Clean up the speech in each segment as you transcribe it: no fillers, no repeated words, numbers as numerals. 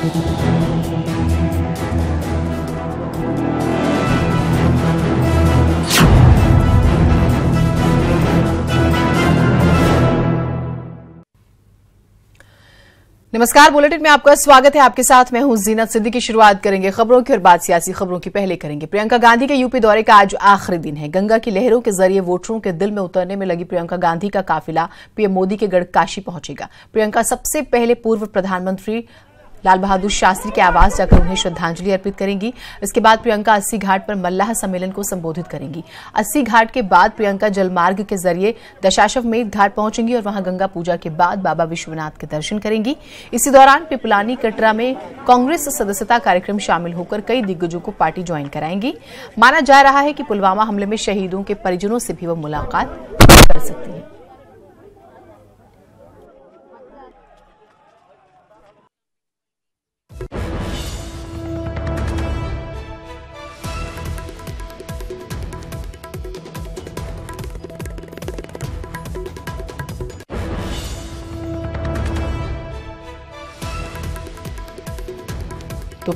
नमस्कार, बुलेटिन में आपका स्वागत है। आपके साथ मैं हूं जीनत सिद्दीकी। शुरुआत करेंगे खबरों की और बाद सियासी खबरों की। पहले करेंगे प्रियंका गांधी के यूपी दौरे का आज आखिरी दिन है। गंगा की लहरों के जरिए वोटरों के दिल में उतरने में लगी प्रियंका गांधी का काफिला पीएम मोदी के गढ़ काशी पहुंचेगा। प्रियंका सबसे पहले पूर्व प्रधानमंत्री लाल बहादुर शास्त्री के आवास जाकर उन्हें श्रद्धांजलि अर्पित करेंगी। इसके बाद प्रियंका 80 घाट पर मल्लाह सम्मेलन को संबोधित करेंगी। 80 घाट के बाद प्रियंका जलमार्ग के जरिए दशाश्वमेध घाट पहुंचेंगी और वहां गंगा पूजा के बाद बाबा विश्वनाथ के दर्शन करेंगी। इसी दौरान पिपलानी कटरा में कांग्रेस सदस्यता कार्यक्रम शामिल होकर कई दिग्गजों को पार्टी ज्वाइन कराएंगी। माना जा रहा है कि पुलवामा हमले में शहीदों के परिजनों से भी वह मुलाकात कर सकती है। तो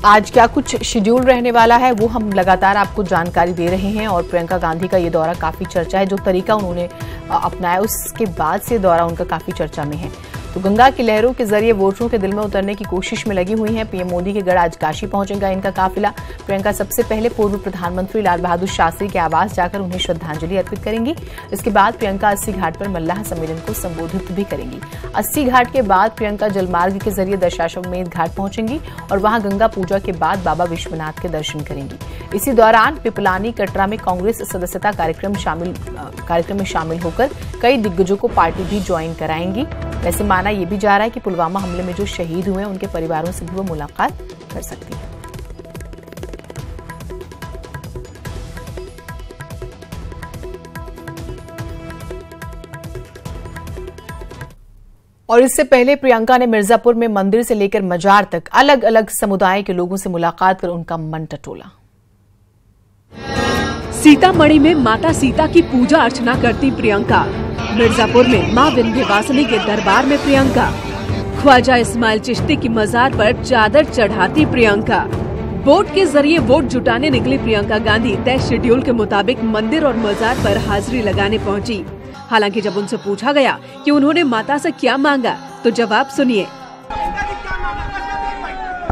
आज क्या कुछ शेड्यूल रहने वाला है वो हम लगातार आपको जानकारी दे रहे हैं। और प्रियंका गांधी का ये दौरा काफी चर्चा है। जो तरीका उन्होंने अपनाया उसके बाद से दौरा उनका काफी चर्चा में है। तो गंगा की लहरों के जरिए वोटरों के दिल में उतरने की कोशिश में लगी हुई हैं। पीएम मोदी के गढ़ आज काशी पहुंचेगा इनका काफिला। प्रियंका सबसे पहले पूर्व प्रधानमंत्री लाल बहादुर शास्त्री के आवास जाकर उन्हें श्रद्धांजलि अर्पित करेंगी। इसके बाद प्रियंका 80 घाट पर मल्लाह सम्मेलन को संबोधित भी करेंगी। 80 घाट के बाद प्रियंका जलमार्ग के जरिए दशाश्वमेध घाट पहुंचेंगी और वहां गंगा पूजा के बाद बाबा विश्वनाथ के दर्शन करेंगी। इसी दौरान पिपलानी कटरा में कांग्रेस सदस्यता कार्यक्रम में शामिल होकर कई दिग्गजों को पार्टी भी ज्वाइन कराएंगी। वैसे माना यह भी जा रहा है कि पुलवामा हमले में जो शहीद हुए हैं उनके परिवारों से भी वो मुलाकात कर सकती है। और इससे पहले प्रियंका ने मिर्जापुर में मंदिर से लेकर मजार तक अलग अलग समुदाय के लोगों से मुलाकात कर उनका मन टटोला। सीतामढ़ी में माता सीता की पूजा अर्चना करती प्रियंका। मिर्जापुर में मां विंध्यवासिनी के दरबार में प्रियंका। ख्वाजा इस्माइल चिश्ती की मजार पर चादर चढ़ाती प्रियंका। बोट के जरिए वोट जुटाने निकली प्रियंका गांधी तय शेड्यूल के मुताबिक मंदिर और मजार पर हाजिरी लगाने पहुंची। हालांकि जब उनसे पूछा गया कि उन्होंने माता से क्या मांगा तो जवाब सुनिए।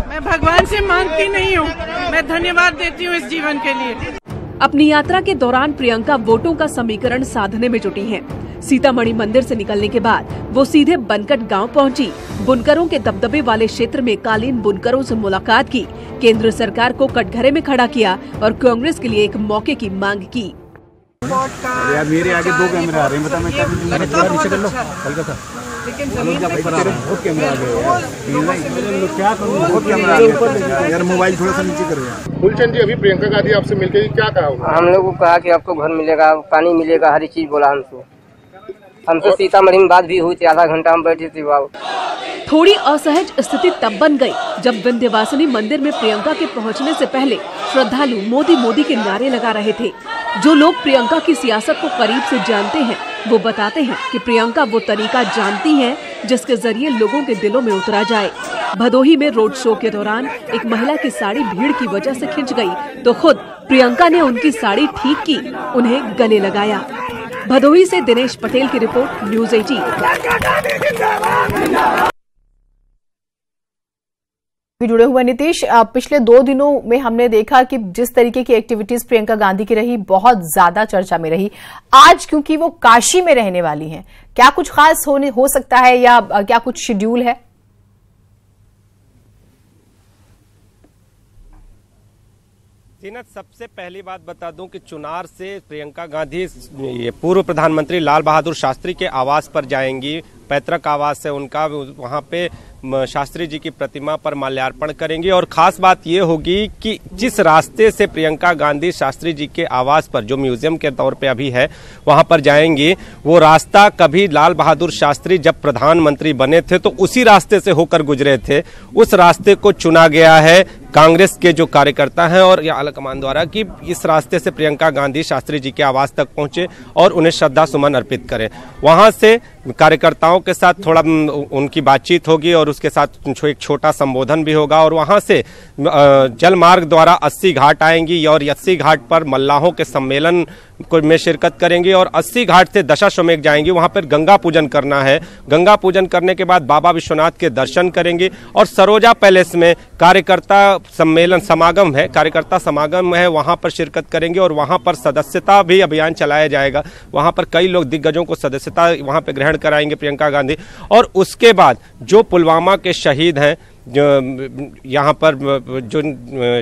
मैं भगवान से मांगती नहीं हूँ, मैं धन्यवाद देती हूँ इस जीवन के लिए। अपनी यात्रा के दौरान प्रियंका वोटों का समीकरण साधने में जुटी हैं। सीतामढ़ी मंदिर से निकलने के बाद वो सीधे बनकट गांव पहुंची। बुनकरों के दबदबे वाले क्षेत्र में कालीन बुनकरों से मुलाकात की। केंद्र सरकार को कटघरे में खड़ा किया और कांग्रेस के लिए एक मौके की मांग की। यार मेरे आगे 2 कैमरे आ रहे हैं, बता मैं क्या नीचे कर लो हल्का सा। लेकिन बहुत कैमरा आ गया क्या बहुत कैमरा आ गया यार, मोबाइल थोड़ा सा नीचे कर यार। फूलचंद जी, अभी प्रियंका गांधी आपसे मिलकर क्या कहा? हम लोग को कहा कि आपको घर मिलेगा, पानी मिलेगा, हर चीज बोला हमसे सीतामढ़ी में बात भी हुई थी। आधा घंटा हम बैठे थे। थोड़ी असहज स्थिति तब बन गई जब विंध्यवासिनी मंदिर में प्रियंका के पहुंचने से पहले श्रद्धालु मोदी मोदी के नारे लगा रहे थे। जो लोग प्रियंका की सियासत को करीब से जानते हैं वो बताते हैं कि प्रियंका वो तरीका जानती हैं जिसके जरिए लोगों के दिलों में उतरा जाए। भदोही में रोड शो के दौरान एक महिला की साड़ी भीड़ की वजह से खिंच गई तो खुद प्रियंका ने उनकी साड़ी ठीक की, उन्हें गले लगाया। भदोही से दिनेश पटेल की रिपोर्ट, न्यूज़ 18। जुड़े हुए नीतीश, पिछले 2 दिनों में हमने देखा कि जिस तरीके की एक्टिविटीज प्रियंका गांधी की रही बहुत ज्यादा चर्चा में रही। आज क्योंकि वो काशी में रहने वाली हैं, क्या कुछ खास हो सकता है या क्या कुछ शेड्यूल है? जीनत, सबसे पहली बात बता दूं कि चुनार से प्रियंका गांधी ये पूर्व प्रधानमंत्री लाल बहादुर शास्त्री के आवास पर जाएंगी। पैतृक आवास है उनका, वहां पे शास्त्री जी की प्रतिमा पर माल्यार्पण करेंगी। और खास बात ये होगी कि जिस रास्ते से प्रियंका गांधी शास्त्री जी के आवास पर, जो म्यूजियम के तौर पे अभी है, वहां पर जाएंगी, वो रास्ता कभी लाल बहादुर शास्त्री जब प्रधानमंत्री बने थे तो उसी रास्ते से होकर गुजरे थे। उस रास्ते को चुना गया है कांग्रेस के जो कार्यकर्ता हैं और या आलाकमान द्वारा कि इस रास्ते से प्रियंका गांधी शास्त्री जी के आवास तक पहुंचे और उन्हें श्रद्धा सुमन अर्पित करें। वहां से कार्यकर्ताओं के साथ थोड़ा उनकी बातचीत होगी और उसके साथ एक छोटा संबोधन भी होगा और वहां से जल मार्ग द्वारा 80 घाट आएंगी और 80 घाट पर मल्लाहों के सम्मेलन में शिरकत करेंगे और 80 घाट से दशाश्वमेध जाएंगी। वहां पर गंगा पूजन करना है। गंगा पूजन करने के बाद बाबा विश्वनाथ के दर्शन करेंगे और सरोजा पैलेस में कार्यकर्ता समागम है, वहां पर शिरकत करेंगे और वहां पर सदस्यता भी अभियान चलाया जाएगा। वहां पर कई लोग दिग्गजों को सदस्यता वहां पर ग्रहण कराएंगे प्रियंका गांधी। और उसके बाद जो पुलवामा के शहीद हैं, जो यहाँ पर जो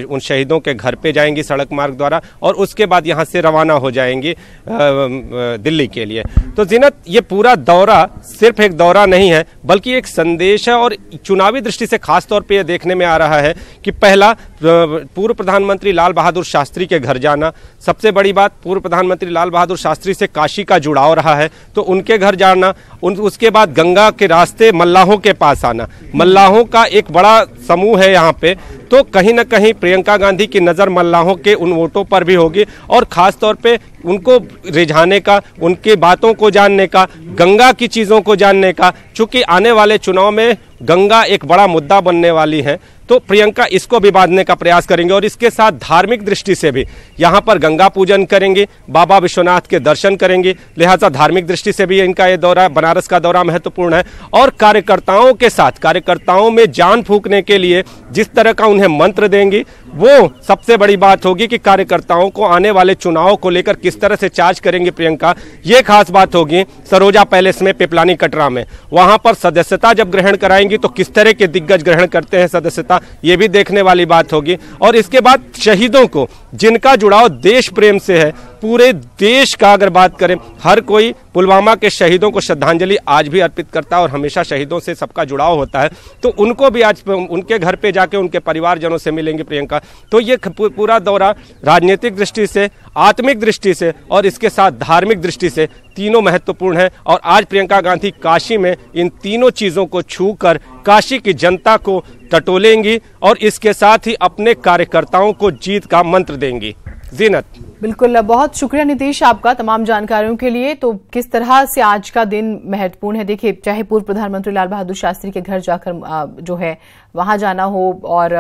उन शहीदों के घर पे जाएंगी सड़क मार्ग द्वारा और उसके बाद यहाँ से रवाना हो जाएंगी दिल्ली के लिए। तो जीनत, ये पूरा दौरा सिर्फ एक दौरा नहीं है बल्कि एक संदेश है और चुनावी दृष्टि से खास तौर पे ये देखने में आ रहा है कि पहला पूर्व प्रधानमंत्री लाल बहादुर शास्त्री के घर जाना। सबसे बड़ी बात, पूर्व प्रधानमंत्री लाल बहादुर शास्त्री से काशी का जुड़ाव रहा है तो उनके घर जाना, उसके बाद गंगा के रास्ते मल्लाहों के पास आना। मल्लाहों का एक बड़ा समूह है यहाँ पे, तो कहीं ना कहीं प्रियंका गांधी की नज़र मल्लाहों के उन वोटों पर भी होगी और खास तौर पे उनको रिझाने का, उनकी बातों को जानने का, गंगा की चीज़ों को जानने का। चूंकि आने वाले चुनाव में गंगा एक बड़ा मुद्दा बनने वाली है तो प्रियंका इसको भी बांधने का प्रयास करेंगे और इसके साथ धार्मिक दृष्टि से भी यहाँ पर गंगा पूजन करेंगे, बाबा विश्वनाथ के दर्शन करेंगे। लिहाजा धार्मिक दृष्टि से भी इनका ये दौरा, बनारस का दौरा महत्वपूर्ण है। और कार्यकर्ताओं के साथ, कार्यकर्ताओं में जान फूंकने के लिए जिस तरह का उन्हें मंत्र देंगी वो सबसे बड़ी बात होगी कि कार्यकर्ताओं को आने वाले चुनाव को लेकर किस तरह से चार्ज करेंगे प्रियंका, ये खास बात होगी। सरोजा पैलेस में, पिपलानी कटरा में, वहां पर सदस्यता जब ग्रहण कराएंगी तो किस तरह के दिग्गज ग्रहण करते हैं सदस्यता, ये भी देखने वाली बात होगी। और इसके बाद शहीदों को, जिनका जुड़ाव देश प्रेम से है, पूरे देश का अगर बात करें, हर कोई पुलवामा के शहीदों को श्रद्धांजलि आज भी अर्पित करता है और हमेशा शहीदों से सबका जुड़ाव होता है, तो उनको भी आज उनके घर पे जाके उनके परिवारजनों से मिलेंगे प्रियंका। तो ये पूरा दौरा राजनीतिक दृष्टि से, आत्मिक दृष्टि से और इसके साथ धार्मिक दृष्टि से तीनों महत्वपूर्ण है। और आज प्रियंका गांधी काशी में इन तीनों चीज़ों को छूकर काशी की जनता को टटोलेंगी और इसके साथ ही अपने कार्यकर्ताओं को जीत का मंत्र देंगी। जीनत, बिल्कुल, बहुत शुक्रिया नीतीश आपका तमाम जानकारियों के लिए। तो किस तरह से आज का दिन महत्वपूर्ण है, देखिए, चाहे पूर्व प्रधानमंत्री लाल बहादुर शास्त्री के घर जाकर जो है वहां जाना हो और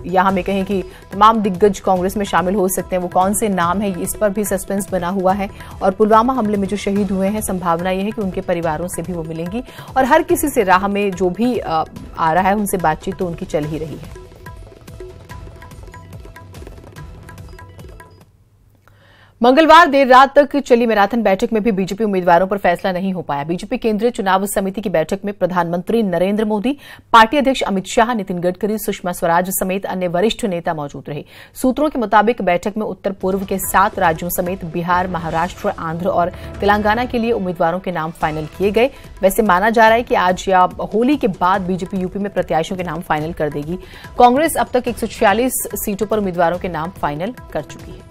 यहाँ में कहें कि तमाम दिग्गज कांग्रेस में शामिल हो सकते हैं, वो कौन से नाम है इस पर भी सस्पेंस बना हुआ है। और पुलवामा हमले में जो शहीद हुए हैं, संभावना ये है कि उनके परिवारों से भी वो मिलेंगी और हर किसी से राह में जो भी आ रहा है उनसे बातचीत तो उनकी चल ही रही है। मंगलवार देर रात तक चली मैराथन बैठक में भी बीजेपी उम्मीदवारों पर फैसला नहीं हो पाया। बीजेपी केंद्रीय चुनाव समिति की बैठक में प्रधानमंत्री नरेंद्र मोदी, पार्टी अध्यक्ष अमित शाह, नितिन गडकरी, सुषमा स्वराज समेत अन्य वरिष्ठ नेता मौजूद रहे। सूत्रों के मुताबिक बैठक में उत्तर पूर्व के 7 राज्यों समेत बिहार, महाराष्ट्र, आंध्र और तेलंगाना के लिए उम्मीदवारों के नाम फाइनल किए गए। वैसे माना जा रहा है कि आज या होली के बाद बीजेपी यूपी में प्रत्याशियों के नाम फाइनल कर देगी। कांग्रेस अब तक 146 सीटों पर उम्मीदवारों के नाम फाइनल कर चुकी है।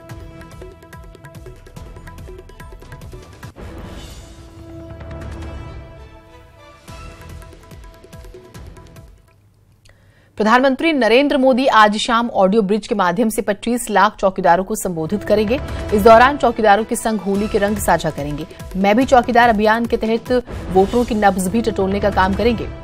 प्रधानमंत्री नरेंद्र मोदी आज शाम ऑडियो ब्रिज के माध्यम से 25 लाख चौकीदारों को संबोधित करेंगे। इस दौरान चौकीदारों के संग होली के रंग साझा करेंगे। मैं भी चौकीदार अभियान के तहत वोटरों की नब्ज भी टटोलने का काम करेंगे।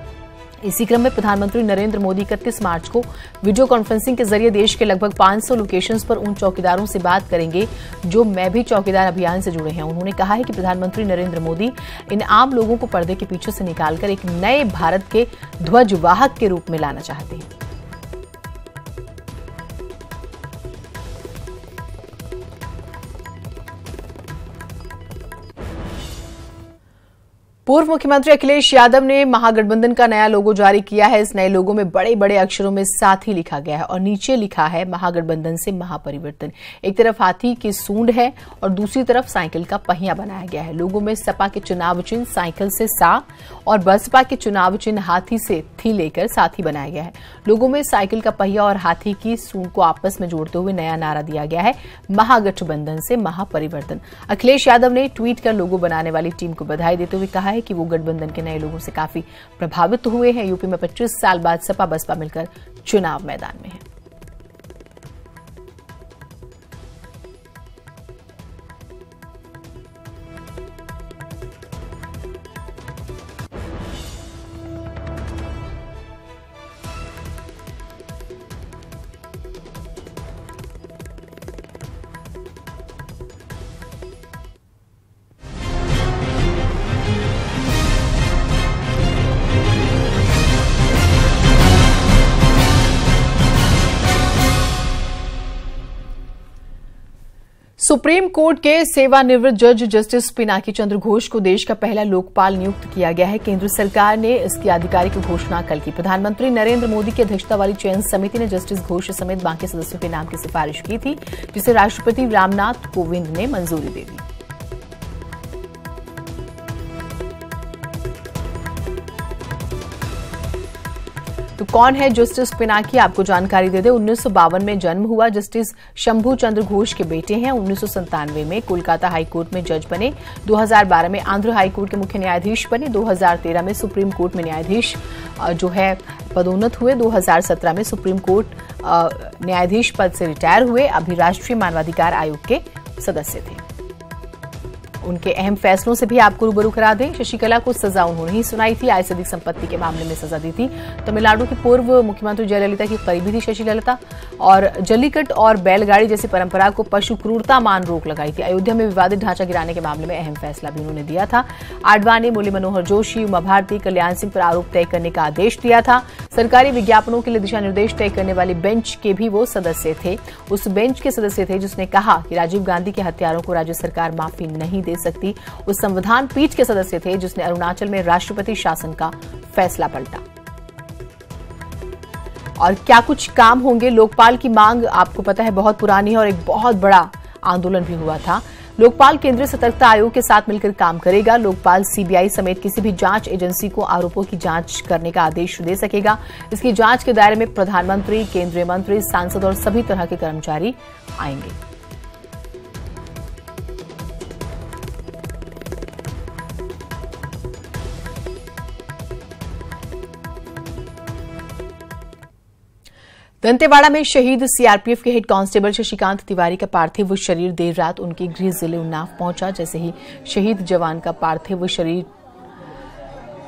इसी क्रम में प्रधानमंत्री नरेंद्र मोदी 31 मार्च को वीडियो कॉन्फ्रेंसिंग के जरिए देश के लगभग 500 लोकेशंस पर उन चौकीदारों से बात करेंगे जो मैं भी चौकीदार अभियान से जुड़े हैं। उन्होंने कहा है कि प्रधानमंत्री नरेंद्र मोदी इन आम लोगों को पर्दे के पीछे से निकालकर एक नए भारत के ध्वजवाहक के रूप में लाना चाहते हैं। पूर्व मुख्यमंत्री अखिलेश यादव ने महागठबंधन का नया लोगो जारी किया है। इस नए लोगो में बड़े बड़े अक्षरों में साथी लिखा गया है और नीचे लिखा है महागठबंधन से महापरिवर्तन। एक तरफ हाथी की सूंड है और दूसरी तरफ साइकिल का पहिया बनाया गया है। लोगो में सपा के चुनाव चिन्ह साइकिल से सा और बसपा के चुनाव चिन्ह हाथी से थी लेकर साथी बनाया गया है। लोगो में साइकिल का पहिया और हाथी की सूंड को आपस में जोड़ते हुए नया नारा दिया गया है, महागठबंधन से महापरिवर्तन। अखिलेश यादव ने ट्वीट कर लोगो बनाने वाली टीम को बधाई देते हुए कहा है कि वो गठबंधन के नए लोगों से काफी प्रभावित हुए हैं। यूपी में 25 साल बाद सपा बसपा मिलकर चुनाव मैदान में है। सुप्रीम कोर्ट के सेवानिवृत्त जज जस्टिस पिनाकी चंद्र घोष को देश का पहला लोकपाल नियुक्त किया गया है। केंद्र सरकार ने इसकी आधिकारिक घोषणा कल की। प्रधानमंत्री नरेंद्र मोदी की अध्यक्षता वाली चयन समिति ने जस्टिस घोष समेत बाकी सदस्यों के नाम की सिफारिश की थी, जिसे राष्ट्रपति रामनाथ कोविंद ने मंजूरी दे दी। तो कौन है जस्टिस पिनाकी, आपको जानकारी दे दें। 1952 में जन्म हुआ जस्टिस शंभू चंद्र घोष के बेटे हैं। 1997 में कोलकाता हाईकोर्ट में जज बने। 2012 में आंध्र हाईकोर्ट के मुख्य न्यायाधीश बने। 2013 में सुप्रीम कोर्ट में न्यायाधीश जो है पदोन्नत हुए। 2017 में सुप्रीम कोर्ट न्यायाधीश पद से रिटायर हुए। अभी राष्ट्रीय मानवाधिकार आयोग के सदस्य थे। उनके अहम फैसलों से भी आपको रूबरू करा दें। शशिकला को सजा उन्होंने ही सुनाई थी। आय से अधिक संपत्ति के मामले में सजा दी थी। तमिलनाडु की पूर्व मुख्यमंत्री जयललिता की करीबी थी शशिकला, और जल्लीकट्ट और बैलगाड़ी जैसी परंपरा को पशु क्रूरता मान रोक लगाई थी। अयोध्या में विवादित ढांचा गिराने के मामले में अहम फैसला भी उन्होंने दिया था। आडवाणी, मुरली मनोहर जोशी, उमा भारती, कल्याण सिंह पर आरोप तय करने का आदेश दिया था। सरकारी विज्ञापनों के लिए दिशा निर्देश तय करने वाली बेंच के भी वो सदस्य थे। उस बेंच के सदस्य थे जिसने कहा कि राजीव गांधी के हत्यारों को राज्य सरकार माफी नहीं दे सकती। उस संविधान पीठ के सदस्य थे जिसने अरुणाचल में राष्ट्रपति शासन का फैसला पलटा। और क्या कुछ काम होंगे। लोकपाल की मांग आपको पता है बहुत पुरानी है और एक बहुत बड़ा आंदोलन भी हुआ था। लोकपाल केंद्रीय सतर्कता आयोग के साथ मिलकर काम करेगा। लोकपाल सीबीआई समेत किसी भी जांच एजेंसी को आरोपों की जांच करने का आदेश दे सकेगा। इसकी जांच के दायरे में प्रधानमंत्री, केंद्रीय मंत्री, सांसद और सभी तरह के कर्मचारी आएंगे। दंतेवाड़ा में शहीद सीआरपीएफ के हेड कांस्टेबल शशिकांत तिवारी का पार्थिव शरीर देर रात उनके गृह जिले उन्नाव पहुंचा। जैसे ही शहीद जवान का पार्थिव शरीर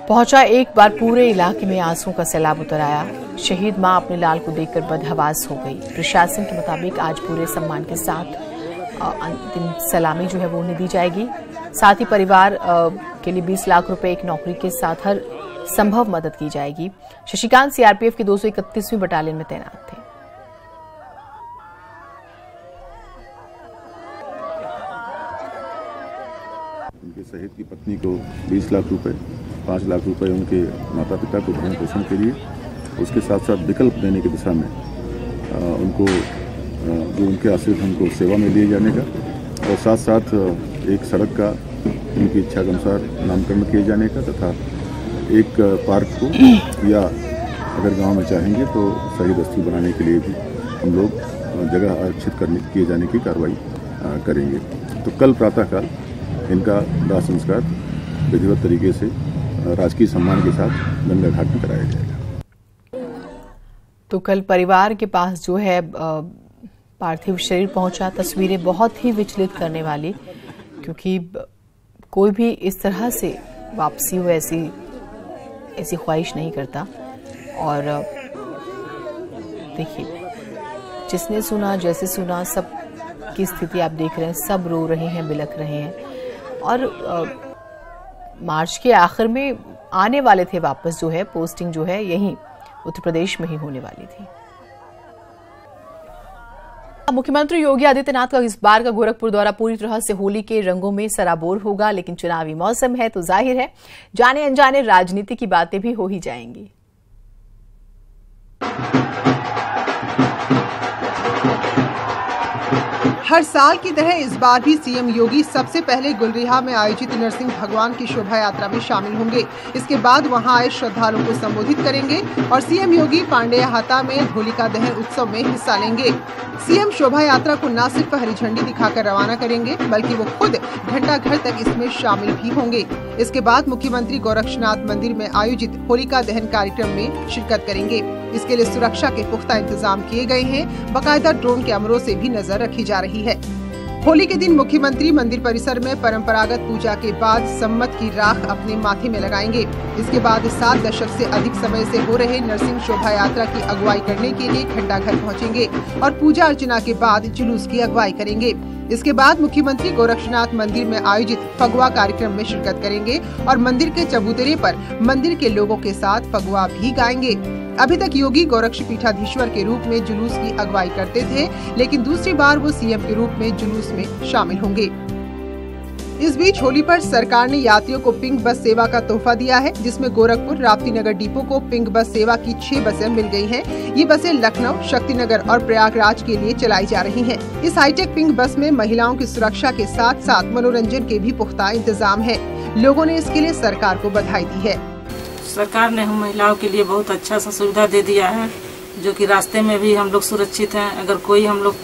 पहुंचा, एक बार पूरे इलाके में आंसुओं का सैलाब उतर आया। शहीद मां अपने लाल को देखकर बदहवास हो गई। प्रशासन के मुताबिक आज पूरे सम्मान के साथ अंतिम सलामी जो है वो उन्हें दी जाएगी। साथ ही परिवार के लिए 20 लाख रुपए, एक नौकरी के साथ हर संभव मदद की जाएगी। शशिकांत सीआरपीएफ की 231वीं बटालियन में तैनात थे। उनके शहीद की पत्नी को 20 लाख रुपए, 5 लाख रुपए उनके माता पिता को भरण पोषण के लिए, उसके साथ साथ विकल्प देने की दिशा में उनको जो उनके आश्रित उनको सेवा में लिए जाने का, और साथ साथ एक सड़क का उनकी इच्छा के अनुसार नामकरण किए जाने का, तथा एक पार्क को या अगर गांव में चाहेंगे तो शहीद स्थल बनाने के लिए भी हम लोग जगह आरक्षित किए जाने की कार्रवाई करेंगे। तो कल प्रातःकाल इनका दाह संस्कार विधिवत तरीके से राजकीय सम्मान के साथ गंगा घाट में कराया जाएगा। तो कल परिवार के पास जो है पार्थिव शरीर पहुंचा। तस्वीरें बहुत ही विचलित करने वाली, क्योंकि कोई भी इस तरह से वापसी हो ऐसी ख्वाहिश नहीं करता। और देखिए, जिसने सुना, जैसे सुना, सब की स्थिति आप देख रहे हैं। सब रो रहे हैं, बिलख रहे हैं। और मार्च के आखिर में आने वाले थे वापस, जो है पोस्टिंग जो है यहीं उत्तर प्रदेश में ही होने वाली थी। मुख्यमंत्री योगी आदित्यनाथ का इस बार का गोरखपुर दौरा पूरी तरह से होली के रंगों में सराबोर होगा, लेकिन चुनावी मौसम है तो जाहिर है जाने अनजाने राजनीति की बातें भी हो ही जाएंगी। हर साल की तरह इस बार भी सीएम योगी सबसे पहले गुलरिहा में आयोजित नरसिंह भगवान की शोभा यात्रा में शामिल होंगे। इसके बाद वहां आए श्रद्धालुओं को संबोधित करेंगे और सीएम योगी पांडेयहाता में होलिका दहन उत्सव में हिस्सा लेंगे। सीएम शोभा यात्रा को न सिर्फ हरी झंडी दिखाकर रवाना करेंगे, बल्कि वो खुद घंटाघर तक इसमें शामिल भी होंगे। इसके बाद मुख्यमंत्री गोरक्षनाथ मंदिर में आयोजित होलिका दहन कार्यक्रम में शिरकत करेंगे। इसके लिए सुरक्षा के पुख्ता इंतजाम किए गए हैं। बाकायदा ड्रोन कैमरों से भी नजर रखी जा रही है। होली के दिन मुख्यमंत्री मंदिर परिसर में परंपरागत पूजा के बाद सम्मत की राख अपने माथे में लगाएंगे। इसके बाद 7 दशक से अधिक समय से हो रहे नरसिंह शोभा यात्रा की अगुवाई करने के लिए घंटाघर पहुंचेंगे और पूजा अर्चना के बाद जुलूस की अगुवाई करेंगे। इसके बाद मुख्यमंत्री गोरक्षनाथ मंदिर में आयोजित फगुआ कार्यक्रम में शिरकत करेंगे और मंदिर के चबूतरे पर मंदिर के लोगों के साथ फगुआ भी गाएंगे। अभी तक योगी गोरक्ष पीठाधीश्वर के रूप में जुलूस की अगुवाई करते थे, लेकिन दूसरी बार वो सीएम के रूप में जुलूस में शामिल होंगे। इस बीच होली पर सरकार ने यात्रियों को पिंक बस सेवा का तोहफा दिया है, जिसमें गोरखपुर राप्ती नगर डिपो को पिंक बस सेवा की 6 बसें मिल गई हैं। ये बसें लखनऊ, शक्तिनगर और प्रयागराज के लिए चलाई जा रही हैं। इस हाईटेक पिंक बस में महिलाओं की सुरक्षा के साथ साथ मनोरंजन के भी पुख्ता इंतजाम है। लोगों ने इसके लिए सरकार को बधाई दी है। सरकार ने हम महिलाओं के लिए बहुत अच्छा सा सुविधा दे दिया है, जो कि रास्ते में भी हम लोग सुरक्षित हैं। अगर कोई हम लोग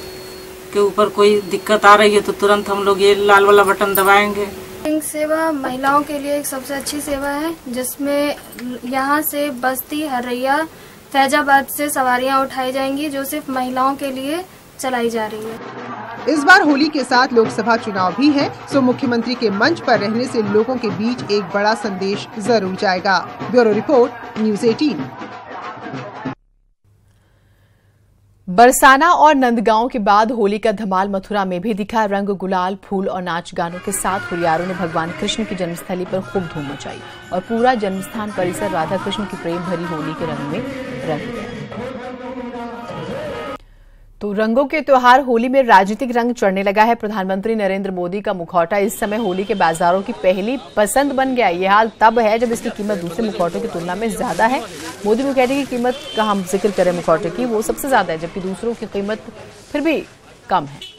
के ऊपर कोई दिक्कत आ रही है तो तुरंत हम लोग ये लाल वाला बटन दबाएंगे। पिंक सेवा महिलाओं के लिए एक सबसे अच्छी सेवा है, जिसमें यहाँ से बस्ती, हरैया, फैजाबाद से सवारियाँ उठाई जाएंगी, जो सिर्फ महिलाओं के लिए चलाई जा रही है। इस बार होली के साथ लोकसभा चुनाव भी है, सो मुख्यमंत्री के मंच पर रहने से लोगों के बीच एक बड़ा संदेश जरूर जाएगा। Bureau report, news 18। बरसाना और नंदगांव के बाद होली का धमाल मथुरा में भी दिखा। रंग, गुलाल, फूल और नाच गानों के साथ हुरियारों ने भगवान कृष्ण की जन्मस्थली पर खूब धूम मचाई और पूरा जन्मस्थान परिसर राधा कृष्ण की प्रेम भरी होली के रंग में रंग गया। तो रंगों के त्योहार होली में राजनीतिक रंग चढ़ने लगा है। प्रधानमंत्री नरेंद्र मोदी का मुखौटा इस समय होली के बाजारों की पहली पसंद बन गया। ये हाल तब है जब इसकी कीमत दूसरे मुखौटों की तुलना में ज्यादा है। मोदी मुखौटे की कीमत का हम जिक्र करें मुखौटे की, वो सबसे ज्यादा है, जबकि दूसरों की कीमत फिर भी कम है।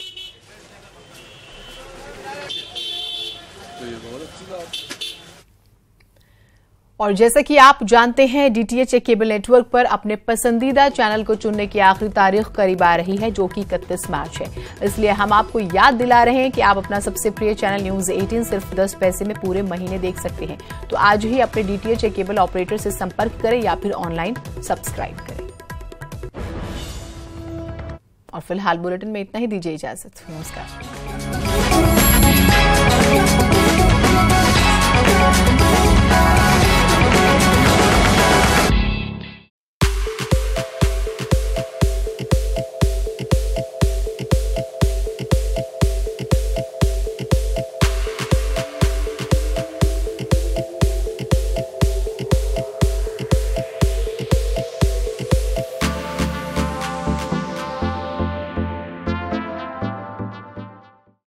और जैसा कि आप जानते हैं, डीटीएच केबल नेटवर्क पर अपने पसंदीदा चैनल को चुनने की आखिरी तारीख करीब आ रही है, जो कि 31 मार्च है। इसलिए हम आपको याद दिला रहे हैं कि आप अपना सबसे प्रिय चैनल न्यूज़ 18 सिर्फ 10 पैसे में पूरे महीने देख सकते हैं। तो आज ही अपने डीटीएच केबल ऑपरेटर से संपर्क करें या फिर ऑनलाइन सब्सक्राइब करें। और फिलहाल बुलेटिन में इतना ही, दीजिए इजाजत। नमस्कार।